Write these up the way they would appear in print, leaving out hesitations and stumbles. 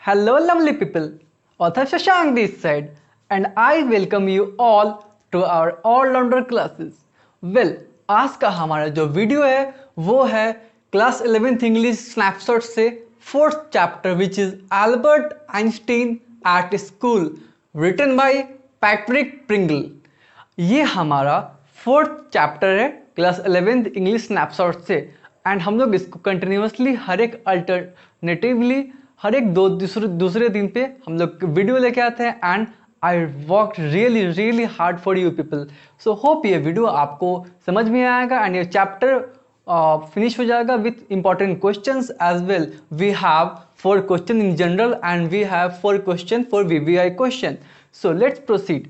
Hello, lovely people. Author Shashank this side, and I welcome you all to our all-rounder classes. Well, आज का हमारा जो video है वो है क्लास 11th इंग्लिश स्नैपशॉट से fourth chapter which is Albert Einstein at school written by Patrick Pringle. ये हमारा फोर्थ चैप्टर है क्लास 11th इंग्लिश स्नैपशॉट से एंड हम लोग इसको कंटिन्यूसली हर एक अल्टरनेटिवली हर एक दूसरे दिन पे हम लोग वीडियो लेके आते हैं and I work really hard for you people. So hope ये वीडियो आपको समझ में आएगा एंड ये चैप्टर फिनिश हो जाएगा with important questions as well. We have 4 question in general and we have 4 question for VVI question. So let's proceed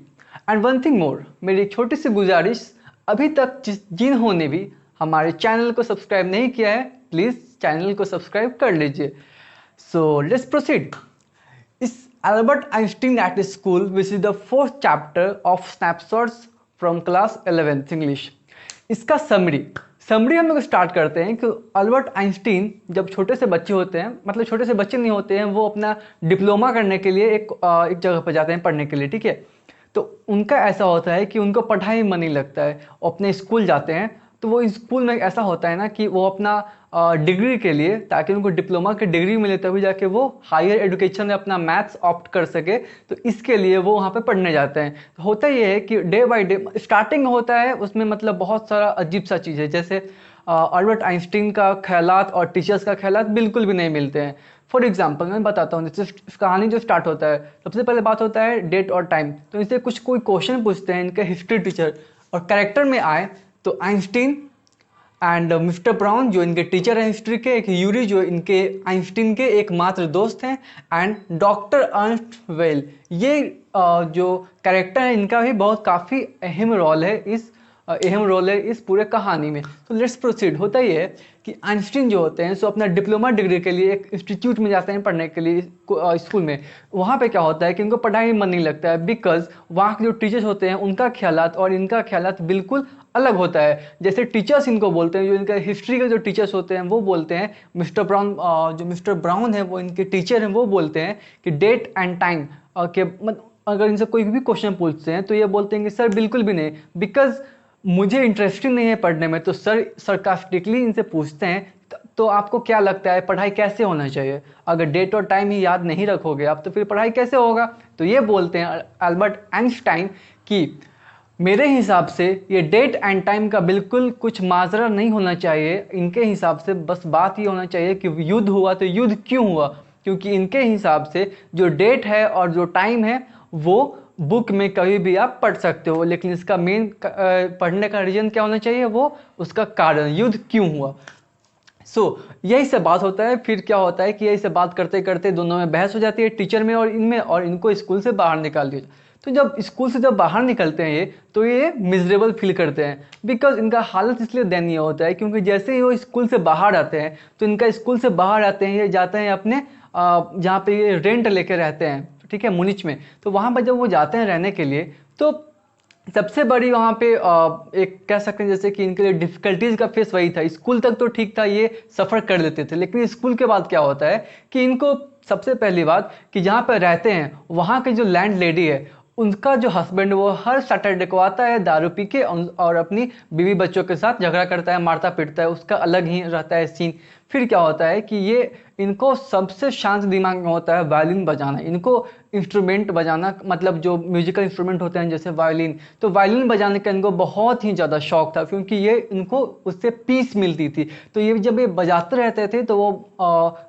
and one thing more, मेरी एक छोटी सी गुजारिश, अभी तक जिन्होंने भी हमारे चैनल को सब्सक्राइब नहीं किया है प्लीज़ चैनल को सब्सक्राइब कर लीजिए। So let's proceed. Is Albert Einstein at school, which is the 4th chapter of snapshots from class 11th English. इसका समरी हम लोग स्टार्ट करते हैं कि अल्बर्ट आइंस्टीन जब छोटे से बच्चे होते हैं, मतलब छोटे से बच्चे नहीं होते हैं, वो अपना डिप्लोमा करने के लिए एक जगह पर जाते हैं पढ़ने के लिए, ठीक है। तो उनका ऐसा होता है कि उनको पढ़ाई में मन नहीं लगता है, अपने स्कूल जाते हैं तो वो स्कूल में ऐसा होता है ना कि वो अपना डिग्री के लिए, ताकि उनको डिप्लोमा की डिग्री मिले तभी जाके वो हायर एजुकेशन में अपना मैथ्स ऑप्ट कर सके, तो इसके लिए वो वहाँ पे पढ़ने जाते हैं। तो होता ये है कि डे बाय डे स्टार्टिंग होता है उसमें, मतलब बहुत सारा अजीब सा चीज़ है, जैसे अल्बर्ट आइंस्टीन का ख्यालात और टीचर्स का ख्यालात बिल्कुल भी नहीं मिलते हैं। फॉर एग्जाम्पल मैं बताता हूँ, जैसे कहानी जो स्टार्ट होता है सबसे पहले बात होता है डेट और टाइम। तो इनसे कोई क्वेश्चन पूछते हैं इनके हिस्ट्री टीचर, और कैरेक्टर में आए तो आइंस्टीन एंड मिस्टर ब्राउन जो इनके टीचर हैं हिस्ट्री के, एक यूरी जो इनके आइंस्टीन के एकमात्र दोस्त हैं, एंड डॉक्टर अर्नस्ट वेल, ये जो कैरेक्टर है इनका भी बहुत काफ़ी अहम रोल है इस पूरे कहानी में। तो लेट्स प्रोसीड। होता ही है कि आइंस्टीन जो होते हैं सो अपना डिप्लोमा डिग्री के लिए एक इंस्टीट्यूट में जाते हैं पढ़ने के लिए स्कूल में। वहाँ पे क्या होता है कि उनको पढ़ाई में मन नहीं लगता है, बिकॉज वहाँ के जो टीचर्स होते हैं उनका ख्यालात और इनका ख्यालात बिल्कुल अलग होता है। जैसे टीचर्स इनको बोलते हैं, जो इनका हिस्ट्री के जो टीचर्स होते हैं वो बोलते हैं, मिस्टर ब्राउन है वो इनके टीचर हैं, वो बोलते हैं कि डेट एंड टाइम के अगर इनसे कोई भी क्वेश्चन पूछते हैं तो ये बोलते हैं कि सर बिल्कुल भी नहीं, बिकॉज मुझे इंटरेस्टिंग नहीं है पढ़ने में। तो सर सरकास्टिकली इनसे पूछते हैं तो आपको क्या लगता है पढ़ाई कैसे होना चाहिए? अगर डेट और टाइम ही याद नहीं रखोगे आप तो फिर पढ़ाई कैसे होगा? तो ये बोलते हैं अल्बर्ट आइंस्टाइन कि मेरे हिसाब से ये डेट एंड टाइम का बिल्कुल कुछ माजरा नहीं होना चाहिए। इनके हिसाब से बस बात ये होना चाहिए कि युद्ध हुआ तो युद्ध क्यों हुआ, क्योंकि इनके हिसाब से जो डेट है और जो टाइम है वो बुक में कभी भी आप पढ़ सकते हो, लेकिन इसका मेन पढ़ने का रीजन क्या होना चाहिए, वो उसका कारण, युद्ध क्यों हुआ। यही से बात होता है। फिर क्या होता है कि यही से बात करते करते दोनों में बहस हो जाती है, टीचर में और इनमें, और इनको स्कूल से बाहर निकाल दिया। तो जब स्कूल से बाहर निकलते हैं ये, तो ये मिजरेबल फील करते हैं, बिकॉज इनका हालत इसलिए दयनीय होता है क्योंकि जैसे ही वो स्कूल से बाहर आते हैं तो इनका स्कूल से बाहर आते हैं ये जाते हैं अपने जहाँ पे ये रेंट लेके रहते हैं, ठीक है, मुनिच में। तो वहाँ पर जब वो जाते हैं रहने के लिए तो सबसे बड़ी वहाँ पे एक कह सकते हैं जैसे कि इनके लिए डिफ़िकल्टीज़ का फेस वही था। स्कूल तक तो ठीक था, ये सफ़र कर लेते थे, लेकिन स्कूल के बाद क्या होता है कि इनको सबसे पहली बात कि जहाँ पर रहते हैं वहाँ की जो लैंड लेडी है उनका जो हस्बैंड वो हर सैटरडे को आता है दारू पी के और अपनी बीवी बच्चों के साथ झगड़ा करता है, मारता पीटता है, उसका अलग ही रहता है सीन। फिर क्या होता है कि ये इनको सबसे शांत दिमाग में होता है वायलिन बजाना। इनको इंस्ट्रूमेंट बजाना, मतलब जो म्यूजिकल इंस्ट्रूमेंट होते हैं जैसे वायलिन, तो वायलिन बजाने का इनको बहुत ही ज़्यादा शौक था क्योंकि ये इनको उससे पीस मिलती थी। तो ये जब ये बजाते रहते थे तो वो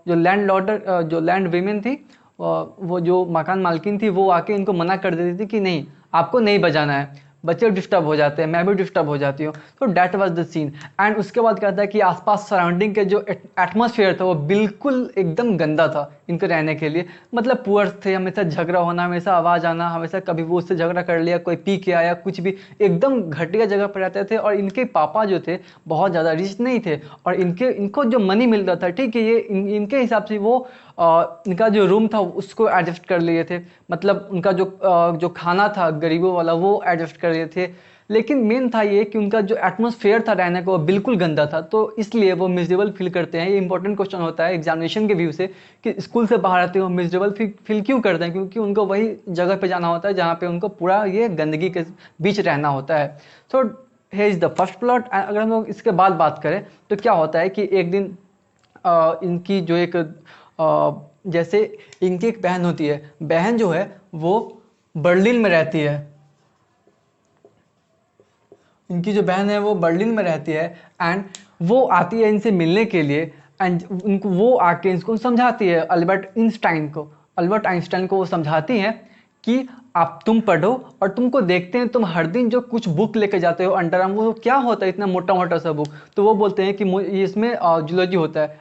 जो लैंड वीमेन थी, वो जो मकान मालकिन थी, वो आके इनको मना कर देती थी कि नहीं आपको नहीं बजाना है, बच्चे डिस्टर्ब हो जाते हैं, मैं भी डिस्टर्ब हो जाती हूँ। तो that was the scene. And उसके बाद क्या था कि आसपास सराउंडिंग के जो एटमॉस्फेयर था वो बिल्कुल एकदम गंदा था इनके रहने के लिए। मतलब पुअर थे, हमेशा झगड़ा होना, हमेशा आवाज़ आना, हमेशा कभी वो उससे झगड़ा कर लिया, कोई पी के आया, कुछ भी, एकदम घटिया जगह पर रहते थे। और इनके पापा जो थे बहुत ज़्यादा रिच नहीं थे और इनको जो मनी मिलता था, ठीक है, ये इनके हिसाब से वो इनका जो रूम था उसको एडजस्ट कर लिए थे, मतलब उनका जो खाना था गरीबों वाला वो एडजस्ट कर लिए थे। लेकिन मेन था ये कि उनका जो एटमॉस्फेयर था रहने का वो बिल्कुल गंदा था, तो इसलिए वो मिजरेबल फील करते हैं। ये इंपॉर्टेंट क्वेश्चन होता है एग्जामिनेशन के व्यू से कि स्कूल से बाहर आते हो मिजरेबल फील क्यों करते हैं, क्योंकि उनको वही जगह पे जाना होता है जहाँ पे उनको पूरा ये गंदगी के बीच रहना होता है। सो हे इज़ द फर्स्ट प्लॉट। अगर हम लोग इसके बाद बात करें तो क्या होता है कि एक दिन इनकी जो एक जैसे इनकी एक बहन होती है, बहन जो है वो बर्लिन में रहती है, इनकी जो बहन है वो बर्लिन में रहती है एंड वो आती है इनसे मिलने के लिए एंड उनको वो आके इसको समझाती है अल्बर्ट आइंस्टाइन को वो समझाती हैं कि आप तुम पढ़ो और तुमको देखते हैं तुम हर दिन जो कुछ बुक लेके जाते हो अंडर आर्म, वो क्या होता है इतना मोटा मोटा सा बुक। तो वो बोलते हैं कि इसमें जूलॉजी होता है।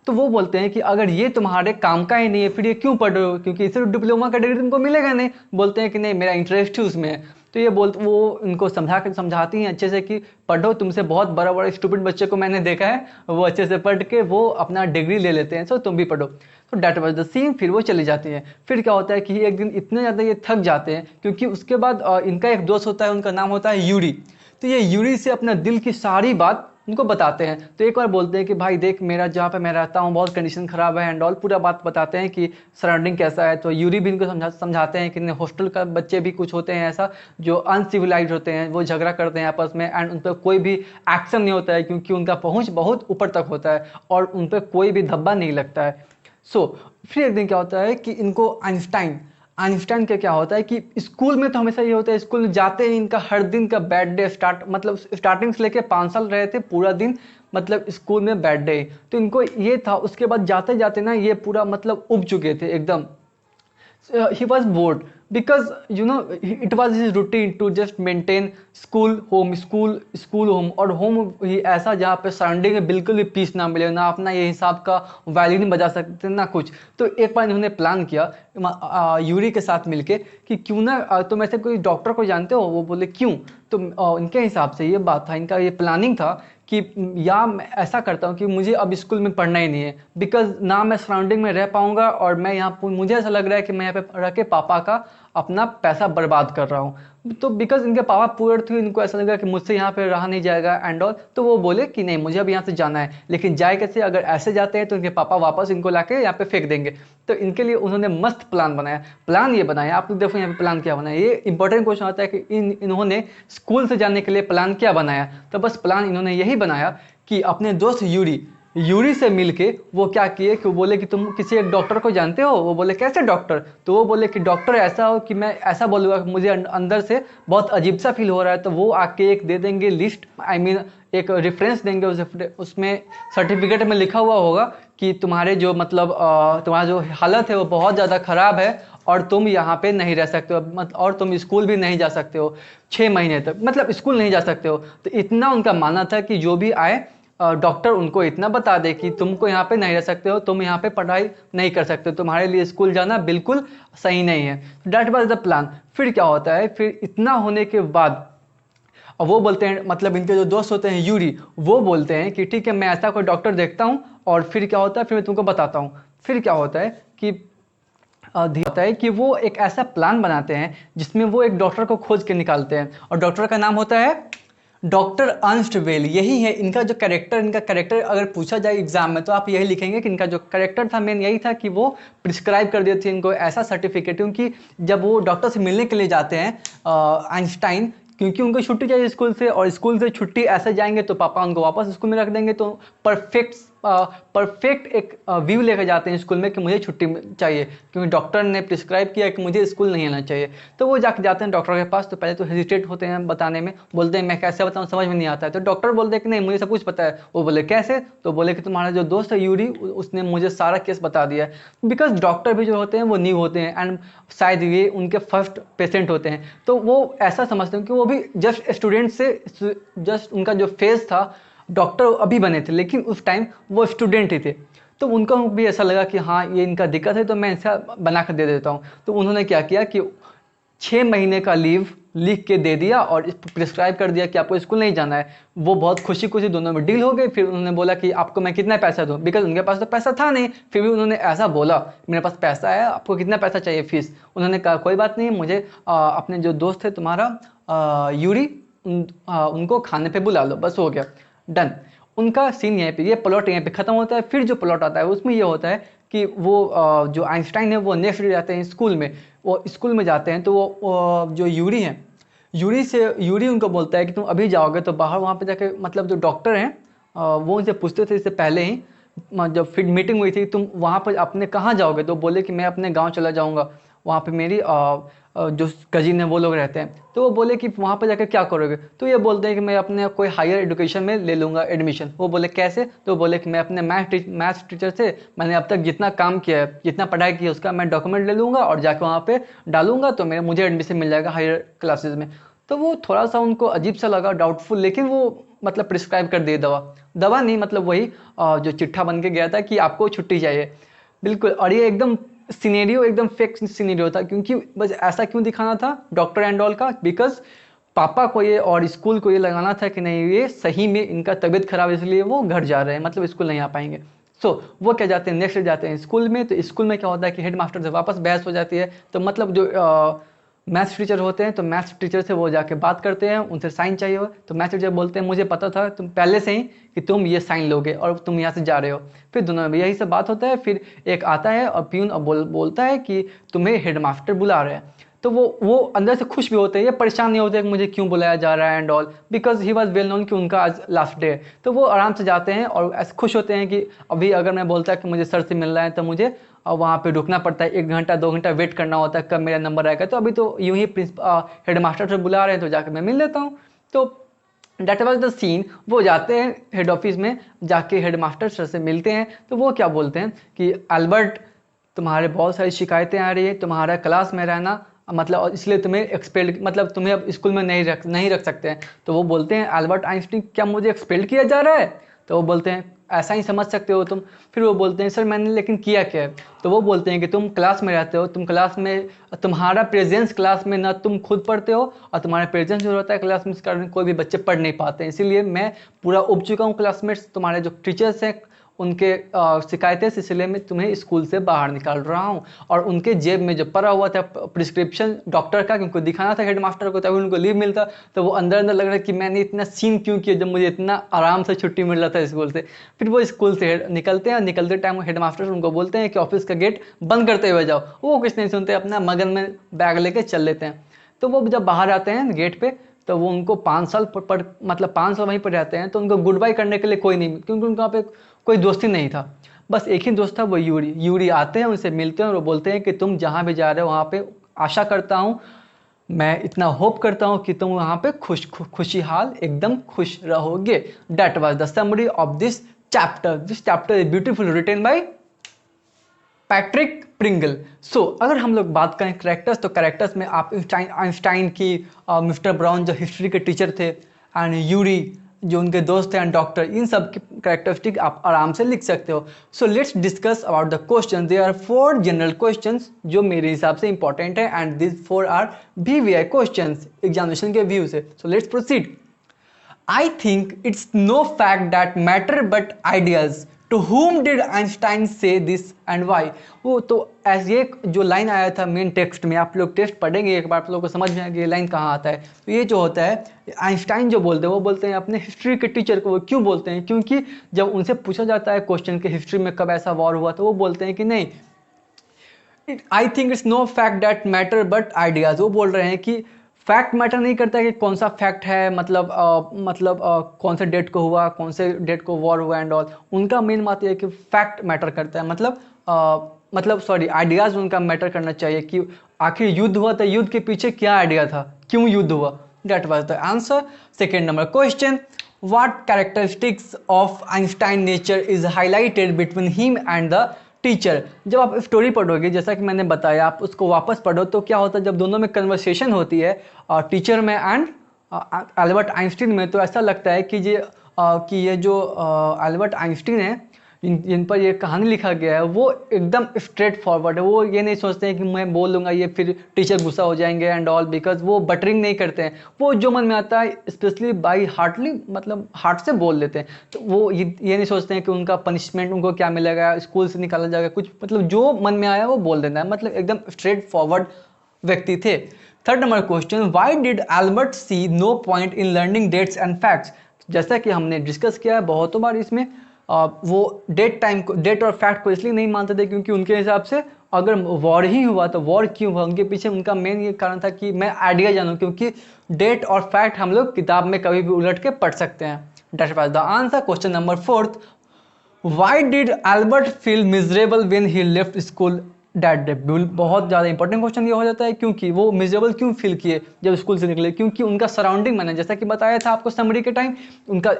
तो वो बोलते हैं कि अगर ये तुम्हारे काम का ही नहीं है फिर ये क्यों पढ़ रहे हो, क्योंकि सिर्फ डिप्लोमा का डिग्री तुमको मिलेगा नहीं। बोलते हैं कि नहीं मेरा इंटरेस्ट ही उसमें है। तो ये वो इनको समझाती हैं अच्छे से कि पढ़ो, तुमसे बहुत बड़ा बड़ा स्टूपिड बच्चे को मैंने देखा है वो अच्छे से पढ़ के वो अपना डिग्री ले लेते हैं, सो तुम भी पढ़ो। तो डैट वाज द सीन। फिर वो चली जाती हैं। फिर क्या होता है कि एक दिन इतने ज़्यादा ये थक जाते हैं क्योंकि उसके बाद इनका एक दोस्त होता है, उनका नाम होता है यूरी। तो ये यूरी से अपना दिल की सारी बात उनको बताते हैं। तो एक बार बोलते हैं कि भाई देख मेरा जहाँ पे मैं रहता हूँ बहुत कंडीशन ख़राब है एंड ऑल, पूरा बात बताते हैं कि सराउंडिंग कैसा है। तो यूरी भी इनको समझाते हैं कि हॉस्टल का बच्चे भी कुछ होते हैं ऐसा जो अनसिविलाइज होते हैं, वो झगड़ा करते हैं आपस में एंड उन पर कोई भी एक्शन नहीं होता है क्योंकि उनका पहुँच बहुत ऊपर तक होता है और उन पर कोई भी धब्बा नहीं लगता है। फिर एक दिन क्या होता है कि इनको आइंस्टाइन का क्या होता है कि स्कूल में तो हमेशा ये होता है, स्कूल जाते ही इनका हर दिन का बैड डे मतलब स्टार्टिंग से लेके 5 साल रहे थे पूरा दिन मतलब स्कूल में बैड डे। तो इनको ये था, उसके बाद जाते जाते ना ये पूरा मतलब उब चुके थे एकदम। He was bored because it was his routine to just maintain school home और होम ही ऐसा जहाँ पे सराउंडिंग में बिल्कुल भी पीस ना मिले, ना अपना ये हिसाब का वायलिन बजा सकते ना कुछ। तो एक बार इन्होंने प्लान किया यूरी के साथ मिलके कि क्यों ना तुम ऐसे कोई डॉक्टर को जानते हो। वो बोले क्यों। तो इनके हिसाब से ये बात था, इनका ये प्लानिंग था कि या मैं ऐसा करता हूँ कि मुझे अब स्कूल में पढ़ना ही नहीं है बिकॉज ना मैं सराउंडिंग में रह पाऊँगा और मैं यहाँ मुझे ऐसा लग रहा है कि मैं यहाँ पे रह के पापा का अपना पैसा बर्बाद कर रहा हूँ। तो बिकॉज इनके पापा पुअर थे, इनको ऐसा लगा कि मुझसे यहाँ पे रहा नहीं जाएगा एंड ऑल। तो वो बोले कि नहीं मुझे अब यहाँ से जाना है, लेकिन जाए कैसे, अगर ऐसे जाते हैं तो इनके पापा वापस इनको लाके यहाँ पे फेंक देंगे। तो इनके लिए उन्होंने मस्त प्लान बनाया। प्लान ये बनाया, आप लोग देखो यहाँ पे प्लान क्या बनाया। ये इंपॉर्टेंट क्वेश्चन आता है कि इन्होंने स्कूल से जाने के लिए प्लान क्या बनाया। तो बस प्लान इन्होंने यही बनाया कि अपने दोस्त यूरी से मिलके वो क्या किए कि वो बोले कि तुम किसी एक डॉक्टर को जानते हो। वो बोले कैसे डॉक्टर। तो वो बोले कि डॉक्टर ऐसा हो कि मैं ऐसा बोलूँगा कि मुझे अंदर से बहुत अजीब सा फील हो रहा है। तो वो आके एक दे देंगे लिस्ट, एक रेफरेंस देंगे, उसमें सर्टिफिकेट में लिखा हुआ होगा कि तुम्हारे जो मतलब तुम्हारा जो हालत है वो बहुत ज़्यादा ख़राब है और तुम यहाँ पे नहीं रह सकते हो और तुम स्कूल भी नहीं जा सकते हो 6 महीने तक, मतलब स्कूल नहीं जा सकते हो। तो इतना उनका मानना था कि जो भी आए डॉक्टर उनको इतना बता दे कि तुमको यहाँ पे नहीं रह सकते हो, तुम यहाँ पे पढ़ाई नहीं कर सकते, तुम्हारे लिए स्कूल जाना बिल्कुल सही नहीं है। That was the plan. फिर क्या होता है, फिर इतना होने के बाद और वो बोलते हैं, मतलब इनके जो दोस्त होते हैं यूरी, वो बोलते हैं कि ठीक है मैं ऐसा कोई डॉक्टर देखता हूँ और फिर क्या होता है फिर मैं तुमको बताता हूँ। फिर क्या होता है कि वो एक ऐसा प्लान बनाते हैं जिसमें वो एक डॉक्टर को खोज के निकालते हैं और डॉक्टर का नाम होता है डॉक्टर अर्नस्ट वेल। यही है इनका जो कैरेक्टर अगर पूछा जाए एग्जाम में तो आप यही लिखेंगे कि इनका जो कैरेक्टर था मेन यही था कि वो प्रिस्क्राइब कर देते थे इनको ऐसा सर्टिफिकेट। क्योंकि जब वो डॉक्टर से मिलने के लिए जाते हैं आइंस्टाइन, क्योंकि उनको छुट्टी चाहिए स्कूल से और स्कूल से छुट्टी ऐसे जाएंगे तो पापा उनको वापस स्कूल में रख देंगे। तो परफेक्ट एक व्यू लेकर जाते हैं स्कूल में कि मुझे छुट्टी चाहिए क्योंकि डॉक्टर ने प्रिस्क्राइब किया कि मुझे स्कूल नहीं आना चाहिए। तो वो जाके जाते हैं डॉक्टर के पास। तो पहले तो हेजिटेट होते हैं बताने में, बोलते हैं मैं कैसे बताऊँ समझ में नहीं आता है। तो डॉक्टर बोलते हैं कि नहीं मुझे सब कुछ पता है। वो बोले कैसे। तो बोले कि तुम्हारा जो दोस्त है यूरी उसने मुझे सारा केस बता दिया है। बिकॉज डॉक्टर भी जो होते हैं वो न्यू होते हैं एंड शायद ये उनके फर्स्ट पेशेंट होते हैं। तो वो ऐसा समझते हैं कि वो भी जस्ट स्टूडेंट से जस्ट उनका जो फेज था डॉक्टर अभी बने थे लेकिन उस टाइम वो स्टूडेंट ही थे। तो उनको भी ऐसा लगा कि हाँ ये इनका दिक्कत है तो मैं ऐसा बना कर दे देता हूँ। तो उन्होंने क्या किया कि 6 महीने का लीव लिख के दे दिया और प्रिस्क्राइब कर दिया कि आपको स्कूल नहीं जाना है। वो बहुत खुशी खुशी दोनों में डील हो गई। फिर उन्होंने बोला कि आपको मैं कितना पैसा दूँ, बिकॉज उनके पास तो पैसा था नहीं, फिर भी उन्होंने ऐसा बोला मेरे पास पैसा है, आपको कितना पैसा चाहिए फीस। उन्होंने कहा कोई बात नहीं, मुझे अपने जो दोस्त है तुम्हारा यूरी उनको खाने पे बुला लो, बस हो गया, डन। उनका सीन यहीं पे, ये प्लॉट यहीं पे खत्म होता है। फिर जो प्लॉट आता है उसमें ये होता है कि वो जो आइंस्टाइन है वो नेक्स्ट डे जाते हैं स्कूल में। वो स्कूल में जाते हैं तो वो जो यूरी है, यूरी उनको बोलता है कि तुम अभी जाओगे तो बाहर वहाँ पे जाके, मतलब जो डॉक्टर हैं वो उनसे पूछते थे इससे पहले ही, जब फिर मीटिंग हुई थी, तुम वहाँ पर अपने कहाँ जाओगे, तो बोले कि मैं अपने गांव चला जाऊँगा, वहाँ पे मेरी जो कजिन है वो लोग रहते हैं। तो वो बोले कि वहाँ पर जाकर क्या करोगे, तो ये बोलते हैं कि मैं अपने कोई हायर एजुकेशन में ले लूँगा एडमिशन। वो बोले कैसे, तो बोले कि मैं अपने मैथ्स टीचर से मैंने अब तक जितना काम किया है, जितना पढ़ाई की है, उसका मैं डॉक्यूमेंट ले लूँगा और जाके वहाँ पे डालूंगा, तो मुझे एडमिशन मिल जाएगा हायर क्लासेस में। तो वो थोड़ा सा उनको अजीब सा लगा, डाउटफुल, लेकिन वो मतलब प्रिस्क्राइब कर दिए दवा नहीं, मतलब वही जो चिट्ठा बन के गया था कि आपको छुट्टी चाहिए, बिल्कुल। और ये एकदम सिनेरियो एकदम फेक सिनेरियो था, क्योंकि बस ऐसा क्यों दिखाना था डॉक्टर एंड ऑल का, बिकॉज पापा को ये और स्कूल को ये लगाना था कि नहीं ये सही में इनका तबीयत खराब है, इसलिए वो घर जा रहे हैं, मतलब स्कूल नहीं आ पाएंगे। वो क्या जाते हैं नेक्स्ट जाते हैं स्कूल में। तो स्कूल में क्या होता है कि हेड मास्टर से वापस बहस हो जाती है। तो मतलब जो मैथ्स टीचर होते हैं, तो मैथ्स टीचर से वो जाके बात करते हैं, उनसे साइन चाहिए हो, तो मैथ्स टीचर बोलते हैं मुझे पता था तुम पहले से ही कि तुम ये साइन लोगे और तुम यहाँ से जा रहे हो। फिर दोनों में यही सब बात होता है। फिर एक आता है और प्यून बोलता है कि तुम्हें हेड मास्टर बुला रहे हैं। तो वो अंदर से खुश भी होते हैं, ये परेशान नहीं होते कि मुझे क्यों बुलाया जा रहा है and all, because he was well known कि उनका आज लास्ट डे है। तो वो आराम से जाते हैं और ऐसे खुश होते हैं कि अभी अगर मैं बोलता कि मुझे सर से मिलना है तो मुझे वहाँ पे रुकना पड़ता है, 1 घंटा 2 घंटा वेट करना होता है कब मेरा नंबर आएगा। तो अभी तो यूं ही हेड मास्टर से बुला रहे हैं तो जाकर मैं मिल लेता हूँ। तो डेट वॉज द सीन। वो जाते हैं हेड ऑफिस में, जाके हेड मास्टर सर से मिलते हैं। तो वो क्या बोलते हैं कि अल्बर्ट तुम्हारे बहुत सारी शिकायतें आ रही है, तुम्हारा क्लास में रहना मतलब इसलिए तुम्हें एक्सपेल, मतलब तुम्हें अब स्कूल में नहीं रख सकते हैं। तो वो बोलते हैं अल्बर्ट आइंस्टीन क्या मुझे एक्सपेल किया जा रहा है। तो वो बोलते हैं ऐसा ही समझ सकते हो तुम। फिर वो बोलते हैं सर मैंने लेकिन किया क्या है। तो वो बोलते हैं कि तुम क्लास में रहते हो, तुम क्लास में, तुम्हारा प्रेजेंस क्लास में ना तुम खुद पढ़ते हो और तुम्हारा प्रेजेंस जो होता है क्लास में इस कारण कोई भी बच्चे पढ़ नहीं पाते हैं। इसीलिए मैं पूरा उब चुका हूँ क्लासमेट्स, तुम्हारे जो टीचर्स हैं उनके शिकायतें से, इसलिए मैं तुम्हें स्कूल से बाहर निकाल रहा हूँ। और उनके जेब में जो पड़ा हुआ था प्रिस्क्रिप्शन डॉक्टर का, क्योंकि दिखाना था हेड मास्टर को तभी उनको लीव मिलता। तो वो अंदर अंदर लग रहा है कि मैंने इतना सीन क्यों किया जब मुझे इतना आराम से छुट्टी मिल रहा था स्कूल से। फिर वो स्कूल से निकलते हैं, निकलते टाइम हेड मास्टर उनको बोलते हैं कि ऑफिस का गेट बंद करते हुए जाओ। वो कुछ नहीं सुनते, अपना मगन में बैग लेके चल लेते हैं। तो वो जब बाहर आते हैं गेट पे, तो वो उनको 5 साल मतलब 5 साल वहीं पर रहते हैं। तो उनको गुड बाय करने के लिए कोई नहीं, क्योंकि उनका पे कोई दोस्ती नहीं था, बस एक ही दोस्त था वो यूरी आते हैं, उनसे मिलते हैं और वो बोलते हैं कि तुम जहाँ भी जा रहे हो वहाँ पे आशा करता हूँ, मैं इतना होप करता हूँ कि तुम वहाँ पे खुशहाल एकदम खुश रहोगे। That was the summary of this chapter. This chapter is beautiful written by Patrick Pringle. अगर हम लोग बात करें कैरेक्टर्स, तो कैरेक्टर्स में आप आइंस्टाइन की मिस्टर ब्राउन जो हिस्ट्री के टीचर थे, एंड यूरी जो उनके दोस्त थे, एंड डॉक्टर, इन सब की कैरेक्टरिस्टिक आप आराम से लिख सकते हो। So let's discuss about the question. There are 4 general questions जो मेरे हिसाब से इंपॉर्टेंट है, and this 4 are VVI questions examination के व्यू से। So let's proceed. I think it's no fact that matter but ideas. To whom did Einstein say this and why? वो तो ऐसे ये जो लाइन आया था मेन टेक्स्ट में, आप लोग टेक्स्ट पढ़ेंगे एक बार आप लोगों को समझ में आएगा ये लाइन कहाँ आता है। तो ये जो होता है आइंस्टाइन जो बोलते हैं, वो बोलते हैं अपने हिस्ट्री के टीचर को। वो क्यों बोलते हैं, क्योंकि जब उनसे पूछा जाता है क्वेश्चन कि हिस्ट्री में कब ऐसा वॉर हुआ, तो वो बोलते हैं कि नहीं, I think it's no fact that matter but ideas. वो बोल रहे हैं कि फैक्ट मैटर नहीं करता कि कौन सा फैक्ट है, मतलब कौन से डेट को हुआ, कौन से डेट को वॉर हुआ एंड ऑल। उनका मेन बात यह है कि फैक्ट मैटर करता है, मतलब सॉरी आइडियाज़ उनका मैटर करना चाहिए कि आखिर युद्ध हुआ तो युद्ध के पीछे क्या आइडिया था, क्यों युद्ध हुआ। That was the answer. Second number question, what characteristics of Einstein nature is highlighted between him and the teacher. जब आप स्टोरी पढ़ोगे, जैसा कि मैंने बताया, आप उसको वापस पढ़ो तो क्या होता है जब दोनों में कन्वर्सेशन होती है टीचर में एंड अल्बर्ट आइंस्टीन में, तो ऐसा लगता है कि ये जो अल्बर्ट आइंस्टीन है जिन पर ये कहानी लिखा गया है वो एकदम स्ट्रेट फॉरवर्ड है। वो ये नहीं सोचते हैं कि मैं बोल दूंगा ये फिर टीचर गुस्सा हो जाएंगे एंड ऑल, बिकॉज वो बटरिंग नहीं करते हैं। वो जो मन में आता है स्पेशली बाई हार्टली, मतलब हार्ट से बोल देते हैं। तो वो ये नहीं सोचते हैं कि उनका पनिशमेंट उनको क्या मिलेगा, स्कूल से निकाला जाएगा, कुछ मतलब जो मन में आया वो बोल देना है। मतलब एकदम स्ट्रेट फॉरवर्ड व्यक्ति थे। Third number question, why did Albert see no point in learning dates and facts. जैसा कि हमने डिस्कस किया है बहुतों बार, इसमें वो डेट और फैक्ट को इसलिए नहीं मानते थे क्योंकि उनके हिसाब से अगर वॉर ही हुआ तो वॉर क्यों हुआ, उनके पीछे उनका मेन ये कारण था कि मैं आइडिया जानूं, क्योंकि डेट और फैक्ट हम लोग किताब में कभी भी उलट के पढ़ सकते हैं। That was the answer. Question number fourth, why did Albert feel miserable when he left school that day. बहुत ज़्यादा इंपॉर्टेंट क्वेश्चन ये हो जाता है, क्योंकि वो मिजरेबल क्यों फील किए जब स्कूल से निकले, क्योंकि उनका सराउंडिंग, मैंने जैसा कि बताया था आपको समरी के टाइम, उनका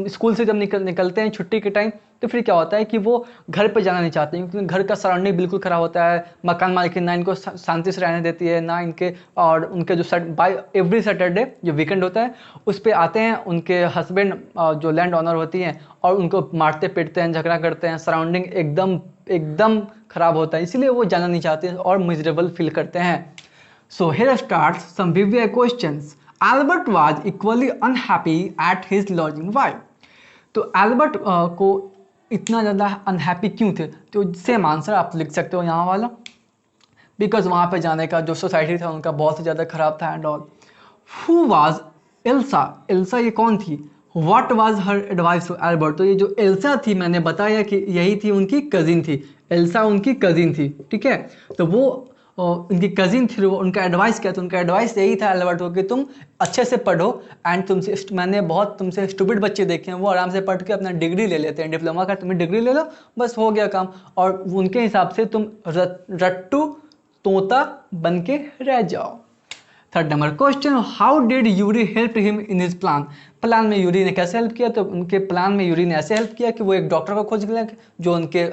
स्कूल से जब निकलते हैं छुट्टी के टाइम, तो फिर क्या होता है कि वो घर पे जाना नहीं चाहते हैं, क्योंकि घर का सराउंडिंग बिल्कुल ख़राब होता है। मकान मालिक ना इनको शांति से रहने देती है, ना इनके, और उनके जो बाय एवरी सैटरडे जो वीकेंड होता है उस पर आते हैं उनके हस्बैंड जो लैंड ऑनर होती हैं और उनको मारते पीटते हैं, झगड़ा करते हैं, सराउंडिंग एकदम खराब होता है, इसलिए वो जाना नहीं चाहते और मिजरेबल फील करते हैं। So here starts some viewer questions. Albert was equally unhappy at his lodging, why. तो एल्बर्ट को इतना ज़्यादा अनहैप्पी क्यों थे, तो सेम आंसर आप लिख सकते हो यहाँ वाला, बिकॉज वहाँ पे जाने का जो सोसाइटी था उनका बहुत ही ज़्यादा खराब था and all. Who was Elsa, Elsa ये कौन थी। What was her advice to Albert, तो ये जो एल्सा थी मैंने बताया कि यही थी उनकी कजिन थी, एल्सा उनकी कजिन थी, ठीक है। तो वो उनकी कजिन थी, वो उनका एडवाइस क्या था, उनका एडवाइस यही था एल्बर्ट को कि तुम अच्छे से पढ़ो एंड तुमसे, मैंने बहुत तुमसे स्टूपिड बच्चे देखे हैं वो आराम से पढ़ के अपना डिग्री ले लेते हैं, डिप्लोमा का तुम्हें डिग्री ले लो बस हो गया काम, और उनके हिसाब से तुम रट्टू तोता बन के रह जाओ। Third number question, how did Yuri help him in his plan. Plan में यूरी ने कैसे हेल्प किया, तो उनके प्लान में यूरी ने ऐसे हेल्प किया कि वो एक डॉक्टर को खोज लिया जो उनके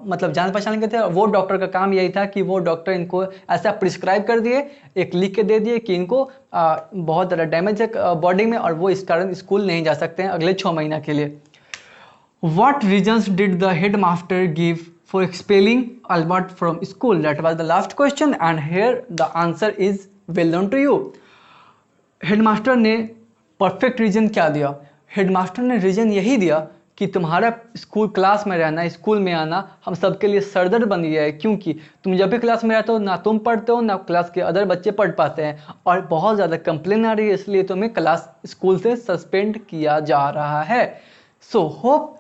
मतलब जान पहचान के थे, और वो डॉक्टर का काम यही था कि वो डॉक्टर इनको ऐसा प्रिस्क्राइब कर दिए, एक लिख के दे दिए कि इनको बहुत ज़्यादा डैमेज है बॉडी में और वो इस कारण स्कूल नहीं जा सकते हैं अगले 6 महीना के लिए। What reasons did the headmaster give for expelling Albert from school? That was the last question and here the answer is well known to you. Headmaster ने परफेक्ट रीजन क्या दिया, हेडमास्टर ने रीजन यही दिया कि तुम्हारा स्कूल क्लास में रहना, स्कूल में आना हम सबके लिए सरदर्द बन गया है, क्योंकि तुम जब भी क्लास में रहते हो ना तुम पढ़ते हो ना क्लास के अदर बच्चे पढ़ पाते हैं और बहुत ज़्यादा कंप्लेन आ रही है, इसलिए तुम्हें क्लास स्कूल से सस्पेंड किया जा रहा है। सो होप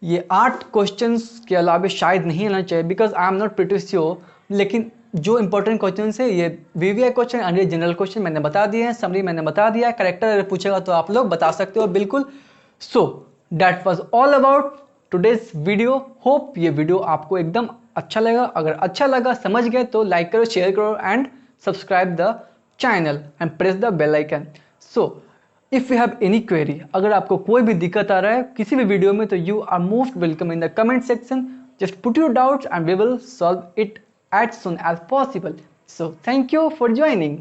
ये 8 क्वेश्चंस के अलावा शायद नहीं आना चाहिए, because I am not pretty sure, लेकिन जो इंपॉर्टेंट क्वेश्चन है ये वीवीआई क्वेश्चन एंड ये जनरल क्वेश्चन मैंने बता दिए हैं, समरी मैंने बता दिया है, करेक्टर अगर पूछेगा तो आप लोग बता सकते हो बिल्कुल। So that was all about today's video. Hope ये वीडियो आपको एकदम अच्छा लगा, अगर अच्छा लगा समझ गए तो लाइक करो, शेयर करो and subscribe the channel and press the bell icon. So if you have any query, अगर आपको कोई भी दिक्कत आ रहा है किसी भी वीडियो में, तो you are most welcome in the comment section, just put your doubts and we will solve it as soon as possible. So thank you for joining.